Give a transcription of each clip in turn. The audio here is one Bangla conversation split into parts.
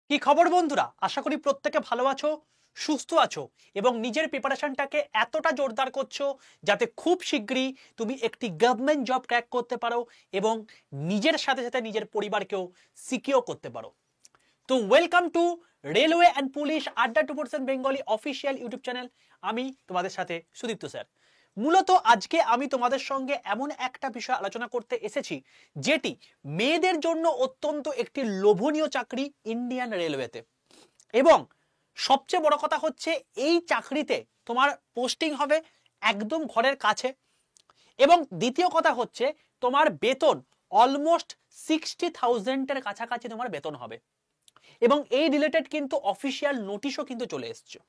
কি খবর বন্ধুরা, আশা করি প্রত্যেকে ভালো আছো, সুস্থ আছো এবং নিজের প্রিপারেশনটাকে এতটা জোরদার করছো যাতে খুব শীঘ্রই তুমি একটি গভর্নমেন্ট জব ক্র্যাক করতে পারো এবং নিজের সাথে সাথে নিজের পরিবারকেও সিকিউর করতে পারো। তো welcome to railway and police আড্ডা 2% বেঙ্গলি অফিসিয়াল ইউটিউব চ্যানেল। আমি তোমাদের সাথে সুদীপ্ত স্যার। মূলত আজকে আমি তোমাদের সঙ্গে এমন একটা বিষয় আলোচনা করতে এসেছি যেটি মেয়েদের জন্য অত্যন্ত একটি লোভনীয় চাকরি ইন্ডিয়ান রেলওয়েতে, এবং সবচেয়ে বড় কথা হচ্ছে এই চাকরিতে তোমার পোস্টিং হবে একদম ঘরের কাছে, এবং দ্বিতীয় কথা হচ্ছে তোমার বেতন অলমোস্ট 60,000-এর কাছাকাছি তোমার বেতন হবে, এবং এই রিলেটেড কিন্তু অফিসিয়াল নোটিশও কিন্তু চলে এসছে।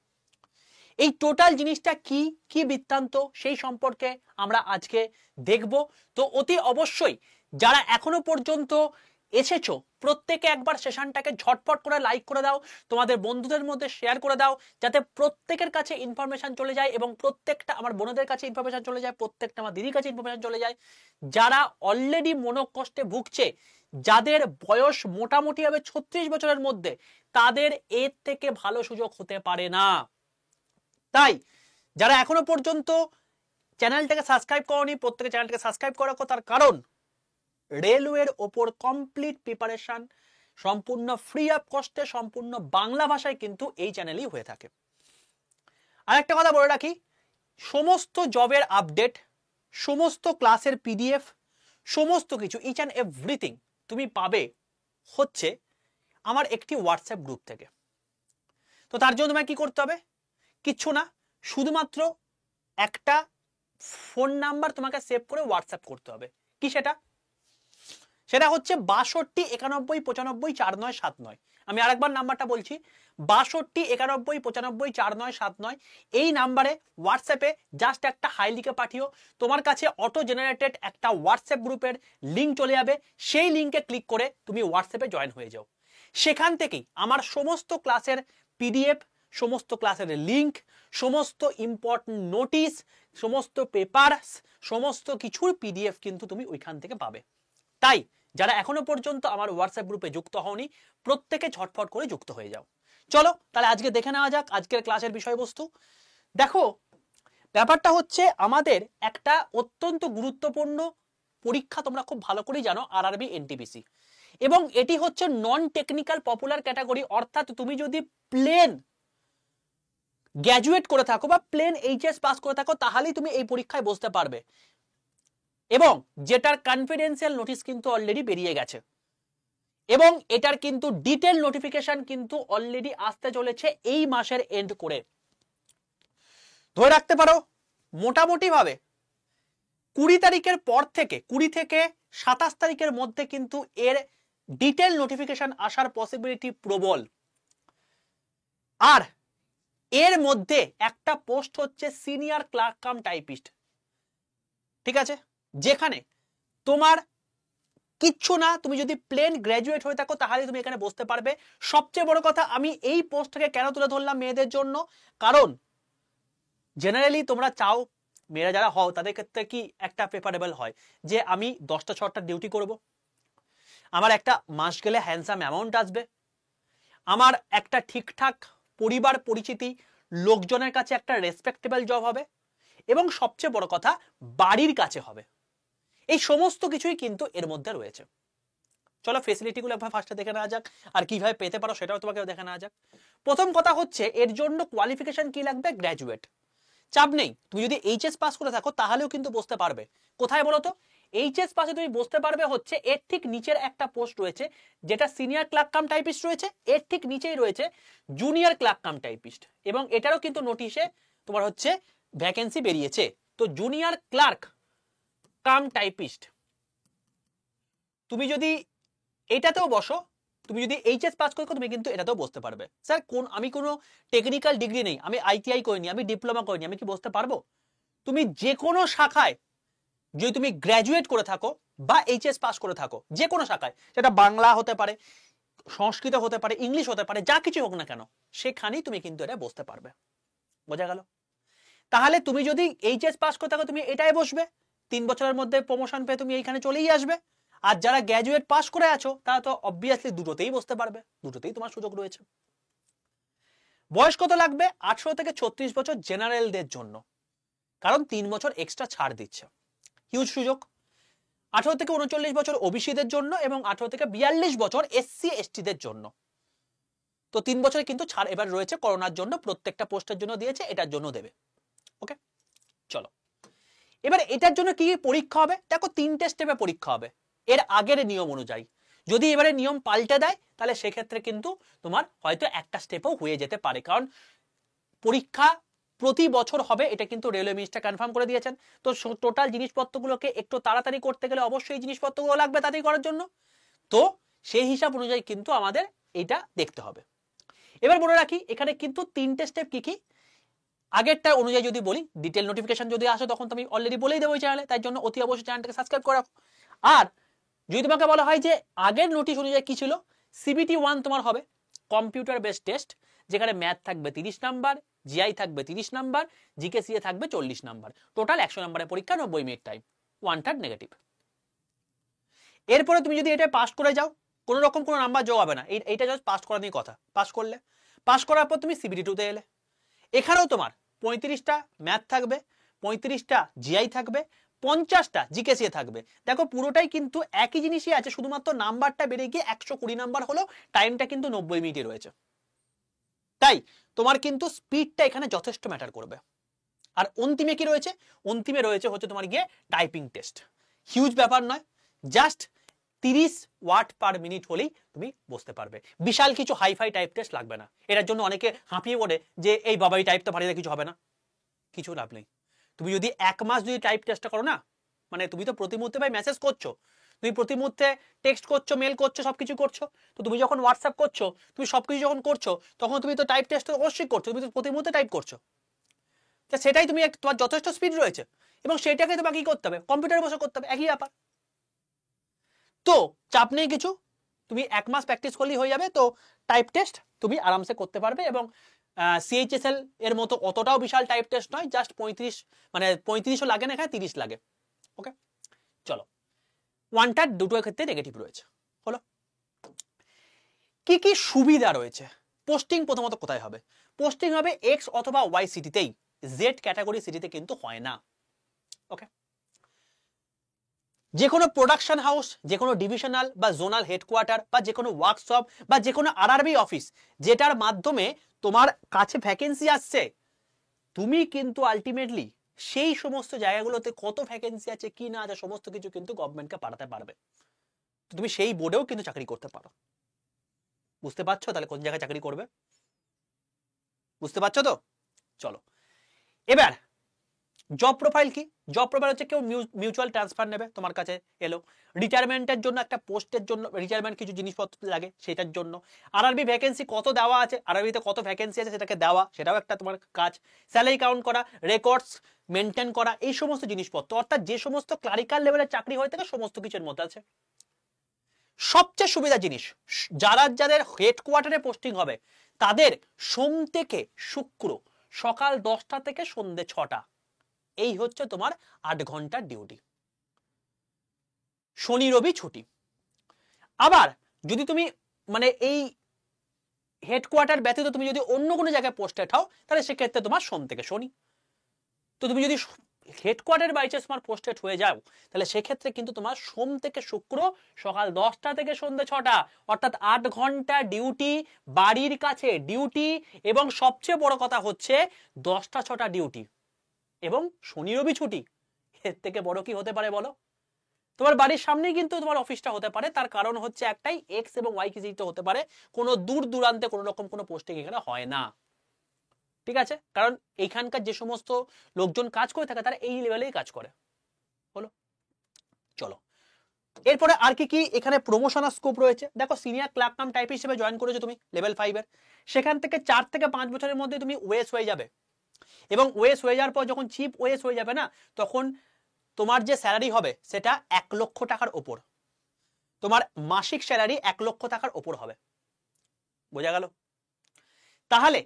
এই টোটাল জিনিসটা কি কি বৃত্তান্ত সেই সম্পর্কে আমরা আজকে দেখব। তো অতি অবশ্যই যারা এখনো পর্যন্ত এসেছো প্রত্যেকে একবার সেশনটাকে ঝটপট করে লাইক করে দাও, তোমাদের বন্ধুদের মধ্যে শেয়ার করে দাও, যাতে প্রত্যেকের কাছে ইনফরমেশন চলে যায় এবং প্রত্যেকটা আমার বোনদের কাছে ইনফরমেশন চলে যায়, প্রত্যেকটা আমার দিদির কাছে ইনফরমেশন চলে যায়। যারা অলরেডি মনোকষ্টে ভুগছে, যাদের বয়স মোটামুটি হবে 36 বছরের মধ্যে, তাদের এর থেকে ভালো সুযোগ হতে পারে না। তাই যারা এখনো পর্যন্ত চ্যানেলটাকে সাবস্ক্রাইব করোনি, প্রত্যেকে চ্যানেলটাকে সাবস্ক্রাইব করো, তার কারণ রেলওয়ের ওপর কমপ্লিট প্রিপারেশন সম্পূর্ণ ফ্রি অফ কস্টে সম্পূর্ণ বাংলা ভাষায় কিন্তু এই চ্যানেলই হয়ে থাকে। আরেকটা কথা বলে রাখি, সমস্ত জবের আপডেট, সমস্ত ক্লাসের পিডিএফ, সমস্ত কিছু ইচ অ্যান্ড এভরিথিং তুমি পাবে হচ্ছে আমার একটি হোয়াটসঅ্যাপ গ্রুপ থেকে। তো তার জন্য তোমায় কি করতে হবে? কিচ্ছু না, শুধুমাত্র একটা ফোন নাম্বার তোমাকে সেভ করে হোয়াটসঅ্যাপ করতে হবে। কি সেটা? সেটা হচ্ছে 62 91 95 4979। আমি আরেকবার নাম্বারটা বলছি, 62 91 95 4979। এই নাম্বারে হোয়াটসঅ্যাপে জাস্ট একটা হাই লিখে পাঠিও, তোমার কাছে অটো জেনারেটেড একটা হোয়াটসঅ্যাপ গ্রুপের লিঙ্ক চলে যাবে। সেই লিঙ্কে ক্লিক করে তুমি হোয়াটসঅ্যাপে জয়েন হয়ে যাও। সেখান থেকেই আমার সমস্ত ক্লাসের পিডিএফ, সমস্ত ক্লাসের লিঙ্ক, সমস্ত ইম্পর্টেন্ট নোটিশ, সমস্ত পেপারস, সমস্ত কিছুর পিডিএফ কিন্তু তুমি ওইখান থেকে পাবে। তাই যারা এখনো পর্যন্ত আমার হোয়াটসঅ্যাপ গ্রুপে যুক্ত হওনি, প্রত্যেকে ঝটফট করে যুক্ত হয়ে যাও। চলো তাহলে আজকে দেখে নেওয়া যাক আজকের ক্লাসের বিষয়বস্তু। দেখো, ব্যাপারটা হচ্ছে আমাদের একটা অত্যন্ত গুরুত্বপূর্ণ পরীক্ষা, তোমরা খুব ভালো করেই জানো, আরআরবি এনটিপিসি, এবং এটি হচ্ছে নন টেকনিক্যাল পপুলার ক্যাটাগরি। অর্থাৎ তুমি যদি প্লেন গ্র্যাজুয়েট করে থাকো বা প্লেন এইচএস পাস করে থাকো, তাহলেই তুমি এই পরীক্ষায় বসতে পারবে, এবং যেটার কনফিডেন্সিয়াল নোটিশ কিন্তু অলরেডি বেরিয়ে গেছে, এবং এটার কিন্তু ডিটেল নোটিফিকেশন কিন্তু অলরেডি আসতে চলেছে এই মাসের এন্ড করে। ধরে রাখতে পারো মোটামুটি ভাবে 20 তারিখের পর থেকে 20 থেকে 27 তারিখের মধ্যে কিন্তু এর ডিটেল নোটিফিকেশন আসার পসিবিলিটি প্রবল। আর এর মধ্যে একটা পোস্ট হচ্ছে সিনিয়র ক্লার্ক কাম টাইপিস্ট, ঠিক আছে, যেখানে তোমার কিচ্ছু না, তুমি যদি প্লেন গ্র্যাজুয়েট হয়ে থাকো তাহলে তুমি এখানে বসতে পারবে। সবচেয়ে বড় কথা, আমি এই পোস্টটাকে কেন তুলে ধরলাম মেয়েদের জন্য, কারণ জেনারেলি তোমরা চাও, মেয়েরা যারা হও তাদের ক্ষেত্রে কি একটা প্রেফারেবল হয় যে আমি 10টা 6টা ডিউটি করব, আমার একটা মাস গেলে হ্যান্ডসাম অ্যামাউন্ট আসবে, আমার একটা ঠিকঠাক পরিবার পরিচিতি, লোকজনের কাছে একটা রেসপেক্টেবল জব হবে, এবং সবচেয়ে বড় কথা বাড়ির কাছে হবে। এই সমস্ত কিছুই কিন্তু এর মধ্যে রয়েছে। চলো ফেসিলিটিগুলো একবার ফার্স্টে দেখে নেওয়া যাক, আর কিভাবে পেতে পারো সেটাও তোমাকে দেখে নেওয়া যাক। প্রথম কথা হচ্ছে এর জন্য কোয়ালিফিকেশন কি লাগবে? গ্র্যাজুয়েট। চাপ নেই, তুমি যদি এইচএস পাস করে থাকো তাহলেও কিন্তু বসতে পারবে। কোথায় বলো তো? এইচএস পাসে তুমি বসতে পারবে হচ্ছে এর ঠিক নিচের একটা পোস্ট রয়েছে যেটা সিনিয়র ক্লার্ক কাম টাইপিস্ট রয়েছে, এর ঠিক নিচেই রয়েছে জুনিয়র ক্লার্ক কাম টাইপিস্ট, এবং এটারও কিন্তু নোটিশে তোমার হচ্ছে ভ্যাকেন্সি বেরিয়েছে। তো জুনিয়র ক্লার্ক কাম টাইপিস্ট তুমি যদি এটাতেও বসো, তুমি যদি এইচএস পাস করো তুমি কিন্তু এটাতেও বসতে পারবে। স্যার আমি কোনো টেকনিক্যাল ডিগ্রি নেই, আমি আইটিআই করিনি, আমি ডিপ্লোমা করিনি, আমি কি বসতে পারবো? তুমি যে কোনো শাখায় যদি তুমি গ্র্যাজুয়েট করে থাকো বা এইচএস পাস করে থাকো, যে কোনো শাখায়, সেটা বাংলা হতে পারে, সংস্কৃত হতে পারে, ইংলিশ হতে পারে, যা কিছু হোক না কেন, সেখানেই তুমি কিন্তু এটা বসতে পারবে। বোঝা গেল? তাহলে তুমি যদি এইচএস পাস করে থাকো তুমি এটাই বসবে, 3 বছরের মধ্যে প্রমোশন পেয়ে তুমি এইখানে চলেই আসবে। আর যারা গ্র্যাজুয়েট পাস করে আছো তারা তো অবভিয়াসলি দুটোতেই বসতে পারবে, দুটোতেই তোমার সুযোগ রয়েছে। বয়স কত লাগবে? 18 থেকে 36 বছর জেনারেলদের জন্য, কারণ 3 বছর এক্সট্রা ছাড় দিচ্ছে, হিউজ সুযোগ। 18 থেকে 39 বছর ওবিসিদের জন্য এবং 18 থেকে 42 বছর এসসি এসটিদের জন্য। তো 3 বছরে কিন্তু ছাড় এবার রয়েছে করোনার জন্য, প্রত্যেকটা পোস্টের জন্য দিয়েছে, এটার জন্য দেবে। ওকে, চলো এবার এটার জন্য কি পরীক্ষা হবে? দেখো 3টে স্টেপে পরীক্ষা হবে এর আগের নিয়ম অনুযায়ী। যদি এবারে নিয়ম পাল্টে দেয় তাহলে সেক্ষেত্রে কিন্তু তোমার হয়তো একটা স্টেপও হয়ে যেতে পারে, কারণ পরীক্ষা প্রতি বছর হবে, এটা কিন্তু রেলওয়ে মিনিস্টার কনফার্ম করে দিয়েছেন। তো টোটাল জিনিসপত্রগুলোকে একটু তাড়াতাড়ি করতে গেলে অবশ্যই জিনিসপত্রগুলো লাগবে তাড়াতাড়ি করার জন্য, তো সেই হিসাব অনুযায়ী কিন্তু আমাদের এটা দেখতে হবে। এবার বলে রাখি এখানে কিন্তু 3টে স্টেপ কি কি, আগেরটা অনুযায়ী যদি বলি, ডিটেল নোটিফিকেশন যদি আসে তখন তুমি অলরেডি বলেই দেবো ওই চ্যানেলে, তাই জন্য অতি অবশ্যই চ্যানেলটাকে সাবস্ক্রাইব করে রাখো। আর যদি তোমাকে বলা হয় যে আগের নোটিশ অনুযায়ী কি ছিল, CBT 1 তোমার হবে কম্পিউটার বেসড টেস্ট, যেখানে ম্যাথ থাকবে 30 নাম্বার, জিআই থাকবে 30 নাম্বার, জিকেসিএ থাকবে 40 নাম্বার, টোটাল 100 নাম্বারের পরীক্ষা, 90 মিনিট টাইম, 1/3 নেগেটিভ। এরপরে তুমি যদি এটা পাস করে যাও, কোনো রকম কোনো নাম্বার যোগ হবে না, এইটা জাস্ট পাস করা নিয়ে কথা। পাস করলে, পাস করার পর তুমি CBT 2 তে এলে, এখানেও তোমার 35টা ম্যাথ থাকবে, 35টা জিআই থাকবে, 50টা জিকেসিএ থাকবে। দেখো পুরোটাই কিন্তু একই জিনিসই আছে, শুধুমাত্র নাম্বারটা বেড়ে গিয়ে 120 নাম্বার হলো, টাইমটা কিন্তু 90 মিনিটই রয়েছে। তাই তোমার কিন্তু স্পিডটা এখানে যথেষ্ট ম্যাটার করবে। আর অন্তিমে কি রয়েছে? অন্তিমে রয়েছে হচ্ছে তোমার গিয়ে টাইপিং টেস্ট, হিউজ ব্যাপার নয়, জাস্ট 30 ওয়ার্ড পার মিনিট হলেই তুমি বসতে পারবে, বিশাল কিছু হাইফাই টাইপ টেস্ট লাগবে না। এটার জন্য অনেকে হাঁপিয়ে পড়ে যে এই বাবাই টাইপ তো ভারী, কিছু হবে না, কিছু লাভ নেই। তুমি যদি 1 মাস যদি টাইপ টেস্টটা করো না, মানে তুমি তো প্রতি মুহূর্তে ভাই মেসেজ করছো, তুমি প্রতি মুহূর্তে টেক্সট করছো, মেল করছো, সবকিছু করছো, তো তুমি যখন হোয়াটসঅ্যাপ করছো, তুমি সবকিছু যখন করছো, তখন তুমি তো টাইপ টেস্ট অবশ্যই করছো, তুমি তো প্রতি মুহূর্তে টাইপ করছো, সেটাই তুমি তোমার যথেষ্ট স্পিড রয়েছে, এবং সেটাকে তোমাকে কি করতে হবে? কম্পিউটারে বসে করতে হবে, একই ব্যাপার। তো চাপ নেই কিছু, তুমি 1 মাস প্র্যাকটিস করলেই হয়ে যাবে। তো টাইপ টেস্ট তুমি আরামসে করতে পারবে, এবং CHSL এর মতো অতটাও বিশাল টাইপ টেস্ট নয়, জাস্ট 35, মানে 35ও লাগে না, এখানে 30 লাগে। ওকে, চলো 1/3 দুটোর ক্ষেত্রে নেগেটিভ রয়েছে। হলো, কি কি সুবিধা রয়েছে? পোস্টিং প্রথমত কোথায় হবে? পোস্টিং হবে X অথবা Y সিটিতেই, Z ক্যাটাগরি সিটিতে কিন্তু হয় না। ওকে, যে কোনো প্রোডাকশন হাউস, যে কোনো ডিভিশনাল বা জোনাল হেডকোয়ার্টার, বা যে কোনো ওয়ার্কশপ, বা যে কোনো RRB অফিস যেটার মাধ্যমে তোমার কাছে ভ্যাকেন্সি আসছে, তুমি কিন্তু আলটিমেটলি সেই সমস্ত জায়গাগুলোতে কত ভ্যাকেন্সি আছে কি না আছে সমস্ত কিছু কিন্তু গভর্নমেন্টকে পাঠাতে পারবে। তুমি সেই বোর্ডেও কিন্তু চাকরি করতে পারো। বুঝতে পারছো তাহলে কোন জায়গায় চাকরি করবে? বুঝতে পারছো তো? চলো এবার জব প্রোফাইল কি? জব প্রোফাইল হচ্ছে কেউ মিউচুয়াল ট্রান্সফার নেবে, তোমার কাছে এলো, রিটায়ারমেন্টের জন্য একটা পোস্টের জন্য রিটায়ারমেন্ট কিছু জিনিসপত্র লাগে সেটার জন্য, RRB ভ্যাকেন্সি কত দেওয়া আছে, RRBতে কত ভ্যাকেন্সি আছে সেটাকে দেওয়া, সেটাও একটা তোমার কাজ, স্যালারি কাউন্ট করা, রেকর্ডস মেনটেন করা, এই সমস্ত জিনিসপত্র, অর্থাৎ যে সমস্ত ক্লারিক্যাল লেভেলের চাকরি হয়ে থাকে সমস্ত কিছুর মধ্যে আছে। সবচেয়ে সুবিধা জিনিস, যাদের হেডকোয়ার্টারে পোস্টিং হবে তাদের সোম থেকে শুক্র সকাল 10টা থেকে সন্ধ্যে 6টা, এই হচ্ছে তোমার 8 ঘন্টার ডিউটি, শনি রবি ছুটি। আবার যদি তুমি মানে এই হেডকোয়ার্টার ব্যতীত তুমি যদি অন্য কোনো জায়গায় পোস্টেড হও তাহলে সেক্ষেত্রে তোমার সোম থেকে শনি। তো তুমি যদি হেডকোয়ার্টার বাইচান্স তোমার পোস্টেড হয়ে যাও তাহলে সেক্ষেত্রে কিন্তু তোমার সোম থেকে শুক্র সকাল 10টা থেকে সন্ধ্যে 6টা, অর্থাৎ 8 ঘন্টা ডিউটি, বাড়ির কাছে ডিউটি, এবং সবচেয়ে বড় কথা হচ্ছে 10টা 6টা ডিউটি, এবং শনি রবি ছুটি। এর থেকে বড় কি হতে পারে বলো? তোমার বাড়ির সামনেই কিন্তু তোমার অফিসটা হতে পারে, তার কারণ হচ্ছে একটাই, X এবং Y কি হতে পারে, কোনো দূর দূরান্তে কোনো রকম কোনো পোস্টিং এখানে হয় না, ঠিক আছে? কারণ এইখানকার যে সমস্ত লোকজন কাজ করে থাকে তারা এই লেভেলেই কাজ করে। হলো, চলো এরপরে আর কি কি এখানে প্রমোশনাল স্কোপ রয়েছে। দেখো সিনিয়র ক্লার্ক কাম টাইপ হিসেবে জয়েন করেছো তুমি লেভেল 5 এর, সেখান থেকে 4 থেকে 5 বছরের মধ্যে তুমি ওএস হয়ে যাবে, এবং ওএস হয়ে যাওয়ার পর যখন চিফ ওএস হয়ে যাবে না, তখন তোমার যে স্যালারি হবে সেটা 1 লক্ষ টাকার উপর, তোমার মাসিক স্যালারি 1 লক্ষ টাকার উপর হবে। বোঝা গেল? তাহলে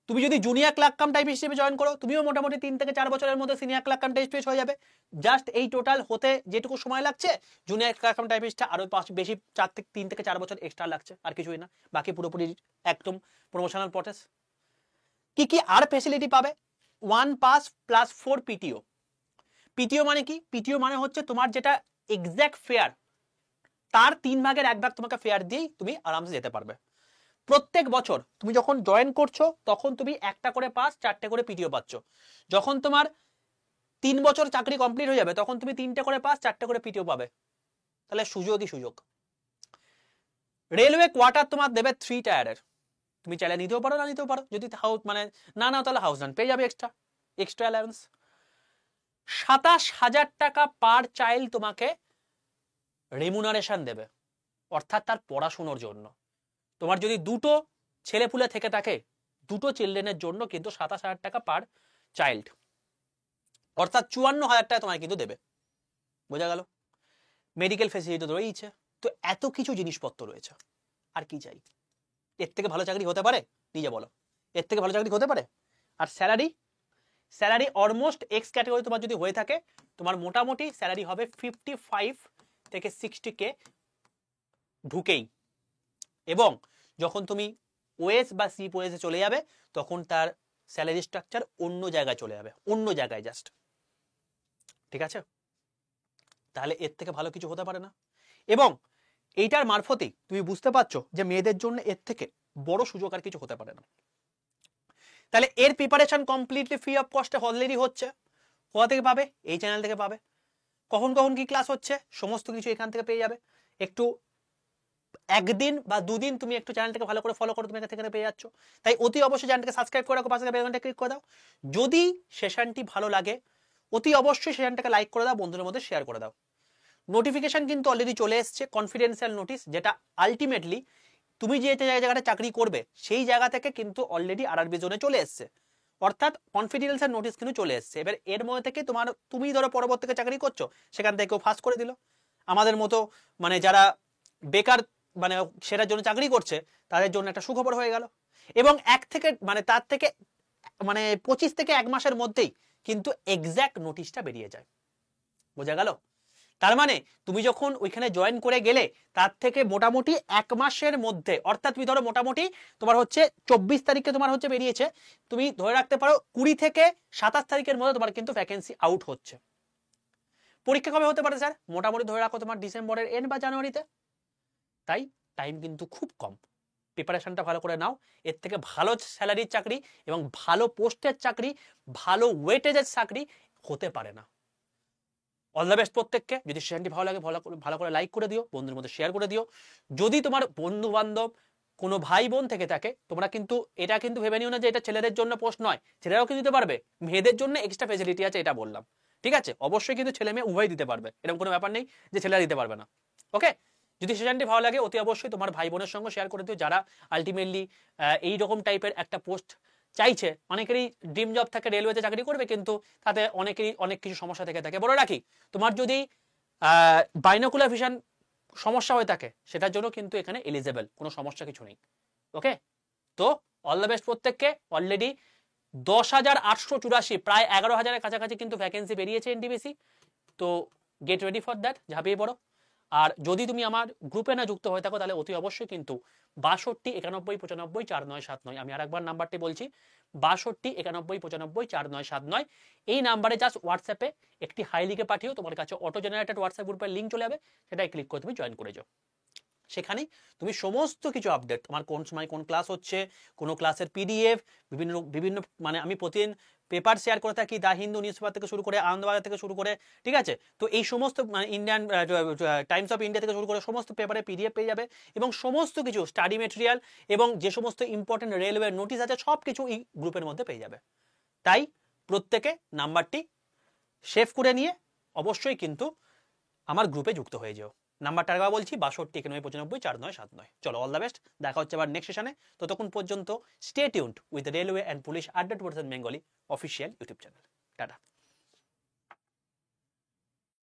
তুমি যদি জুনিয়র ক্লার্ক কাম টাইপ হিসেবে জয়েন করো, তুমিও মোটামুটি 3 থেকে 4 বছরের মধ্যে সিনিয়র ক্লার্ক কাম টাইপ হয়ে যাবে। জাস্ট এই টোটাল হতে যেটুকু সময় লাগছে, জুনিয়র ক্লার্ক কাম টাইপিস্টটা আরো বেশি 3 থেকে 4 বছর এক্সট্রা লাগছে, আর কিছুই না। বাকি পুরোপুরি একদম প্রমোশনাল প্রসেস। কি কি আর ফ্যাসিলিটি পাবে? 1 পাস প্লাস 4 পিটিও। পিটিও মানে কি? পিটিও মানে হচ্ছে তোমার যেটা এক্সাক্ট ফেয়ার, তার 3 ভাগের 1 ভাগ তোমাকে ফেয়ার দিয়েই তুমি আরামসে যেতে পারবে। প্রত্যেক বছর তুমি যখন জয়েন করছো তখন তুমি 1টা করে পাস, 4টে করে পিটিও পাচ্ছ। যখন তোমার 3 বছর চাকরি কমপ্লিট হয়ে যাবে তখন তুমি 3টে করে পাস, 4টে করে পিটিও পাবে। তাহলে সুযোগই সুযোগ। রেলওয়ে কোয়ার্টার তোমার দেবে 3 টায়ারের, তুমি চাইলে নিতেও পারো, না নিতেও পারো। যদি হাউস মানে না নাও তাহলে হাউস রান্ট পেয়ে যাবে এক্সট্রা অ্যালাউন্স। 27,000 টাকা পার চাইল্ড তোমাকে রেমুনারেশন দেবে, অর্থাৎ তার পড়াশোনার জন্য। তোমার যদি 2টো ছেলেপুলে থেকে থাকে, 2টো চিলড্রেনের জন্য কিন্তু 27,000 টাকা পার চাইল্ড, অর্থাৎ 54,000 টাকা তোমায় কিন্তু দেবে। বোঝা গেল? মেডিকেল ফেসিলিটি তো রয়েছে। তো এত কিছু জিনিসপত্র রয়েছে, আর কি চাই? এর থেকে ভালো চাকরি হতে পারে? নিজে বলো, এর থেকে ভালো চাকরি হতে পারে? আর স্যালারি অলমোস্ট এক্স ক্যাটাগরি তোমার যদি হয়ে থাকে, তোমার মোটামুটি স্যালারি হবে 55 থেকে 60K ঢুকেই। এবং যখন তুমি ওএস বা সিপ ওএসে চলে যাবে তখন তার স্যালারি স্ট্রাকচার অন্য জায়গায় চলে যাবে, অন্য জায়গায় জাস্ট। ঠিক আছে? তাহলে এর থেকে ভালো কিছু হতে পারে না। এবং এইটার মারফতেই তুমি বুঝতে পারছো যে মেয়েদের জন্য এর থেকে বড় সুযোগ আর কিছু হতে পারে না। তাহলে এর প্রিপারেশন কমপ্লিটলি ফ্রি অফ কস্টে অলরেডি হচ্ছে। কোথা থেকে পাবে? এই চ্যানেল থেকে পাবে। কখন কখন কি ক্লাস হচ্ছে সমস্ত কিছু এখান থেকে পেয়ে যাবে। একটু 1 দিন বা 2 দিন তুমি একটু চ্যানেলটাকে ভালো করে ফলো করো, তুমি এখান থেকে পেয়ে যাচ্ছ। তাই অতি অবশ্যই চ্যানেলটাকে সাবস্ক্রাইব করে রাখো, পাশে বেল আইকনটা ক্লিক করে দাও। যদি সেশনটি ভালো লাগে অতি অবশ্যই সেশনটাকে লাইক করে দাও, বন্ধুদের মধ্যে শেয়ার করে দাও। নোটিফিকেশন কিন্তু অলরেডি চলে এসছে, কনফিডেন্সিয়াল নোটিশ, যেটা আলটিমেটলি তুমি যে জায়গাটা চাকরি করবে সেই জায়গা থেকে কিন্তু অলরেডি আরআরবি জোনে চলে এসছে, অর্থাৎ কনফিডেন্সিয়াল নোটিশ কিন্তু চলে এসছে। এবার এর মধ্যে থেকে তুমি ধরো পরবর্তীতে চাকরি করছো, সেখান থেকে কেউ ফাঁস করে দিল, আমাদের মতো মানে যারা বেকার মানে সেটার জন্য চাকরি করছে তাদের জন্য একটা সুখবর হয়ে গেল। এবং তার থেকে 25 থেকে 1 মাসের মধ্যেই কিন্তু এক্সাক্ট নোটিশটা বেরিয়ে যায়। বোঝা গেল? তার মানে তুমি যখন ওইখানে জয়েন করে গেলে তার থেকে মোটামুটি 1 মাসের মধ্যে, অর্থাৎ তুমি ধরো মোটামুটি তোমার হচ্ছে 24 তারিখে তোমার হচ্ছে বেরিয়েছে, তুমি ধরে রাখতে পারো 20 থেকে 27 তারিখের মধ্যে তোমার কিন্তু ভ্যাকেন্সি আউট হচ্ছে। পরীক্ষা কবে হতে পারে স্যার? মোটামুটি ধরে রাখো তোমার ডিসেম্বরের এন্ড বা জানুয়ারিতে। তাই টাইম কিন্তু খুব কম। প্রিপারেশনটা ভালো করে নাও। এর থেকে ভালো স্যালারির চাকরি এবং ভালো পোস্টের চাকরি, ভালো ওয়েটেজের চাকরি হতে পারে না। অল দ্য বেস্ট প্রত্যেককে। যদি সেশনটি ভালো লাগে ভালো করে লাইক করে দিও, বন্ধুদের মধ্যে শেয়ার করে দিও। যদি তোমার বন্ধু বান্ধব কোনো ভাই বোন থেকে থাকে, তোমরা কিন্তু এটা কিন্তু ভেবে নিও না যে এটা ছেলেদের জন্য পোস্ট নয়, ছেলেরাও কিন্তু দিতে পারবে, মেয়েদের জন্য এক্সট্রা ফেসিলিটি আছে, এটা বললাম। ঠিক আছে? অবশ্যই কিন্তু ছেলে মেয়ে উভয় দিতে পারবে, এরকম কোনো ব্যাপার নেই যে ছেলেরা দিতে পারবে না। ওকে? যদি সেশনটি ভালো লাগে অতি অবশ্যই তোমার ভাই বোনের সঙ্গে শেয়ার করে দিও, যারা আলটিমেটলি এইরকম টাইপের একটা পোস্ট চাইছে। অনেকেরই ড্রিম জব থাকে রেলওয়েতে চাকরি করবে, কিন্তু তাতে অনেকেরই অনেক কিছু সমস্যা থেকে থাকে। বলে রাখি, তোমার যদি বাইনোকুলার ভিশন সমস্যা হয়ে থাকে সেটার জন্য কিন্তু এখানে এলিজেবল, কোনো সমস্যা কিছু নেই। ওকে? তো অল দ্য বেস্ট প্রত্যেককে। অলরেডি 10,884, প্রায় 11,000-এর কাছাকাছি কিন্তু ভ্যাকেন্সি বেরিয়েছে এনটিপিসি। তো গেট রেডি ফর দ্যাট, ঝাঁপিয়ে পড়ো। আর যদি তুমি আমার গ্রুপে না যুক্ত হয়ে থাকো তাহলে অতি অবশ্যই কিন্তু 62 91 95 4979, আমি আরেকবার নাম্বারটি বলছি, 62 91 95 4979। এই নাম্বারে জাস্ট হোয়াটসঅ্যাপে একটি হাই লিখে পাঠিও, তোমার কাছে অটো জেনারেটেড হোয়াটসঅ্যাপ গ্রুপের লিঙ্ক চলে যাবে, সেটাই ক্লিক করে তুমি জয়েন করে যাও। সেখানে তুমি সমস্ত কিছু আপডেট, তোমার কোন সময় কোন ক্লাস হচ্ছে, কোনো ক্লাসের পিডিএফ, বিভিন্ন আমি প্রতিদিন পেপার শেয়ার করে থাকি, দা হিন্দু নিউজ পেপার থেকে শুরু করে, আনন্দবাজার থেকে শুরু করে। ঠিক আছে? তো এই সমস্ত ইন্ডিয়ান টাইমস অফ ইন্ডিয়া থেকে শুরু করে সমস্ত পেপারে পিডিএফ পেয়ে যাবে, এবং সমস্ত কিছু স্টাডি মেটেরিয়াল এবং যে সমস্ত ইম্পর্টেন্ট রেলওয়ে নোটিশ আছে সব কিছু এই গ্রুপের মধ্যে পেয়ে যাবে। তাই প্রত্যেকে নাম্বারটি সেভ করে নিয়ে অবশ্যই কিন্তু আমার গ্রুপে যুক্ত হয়ে যাও। নাম্বারটা একবার বলছি, 62 91 95 4979। চলো, অল দ্য বেস্ট, দেখা হচ্ছে আবার নেক্সট সেশনে। ততক্ষণ পর্যন্ত stay tuned with railway and police @% Bengali official YouTube channel. Tata.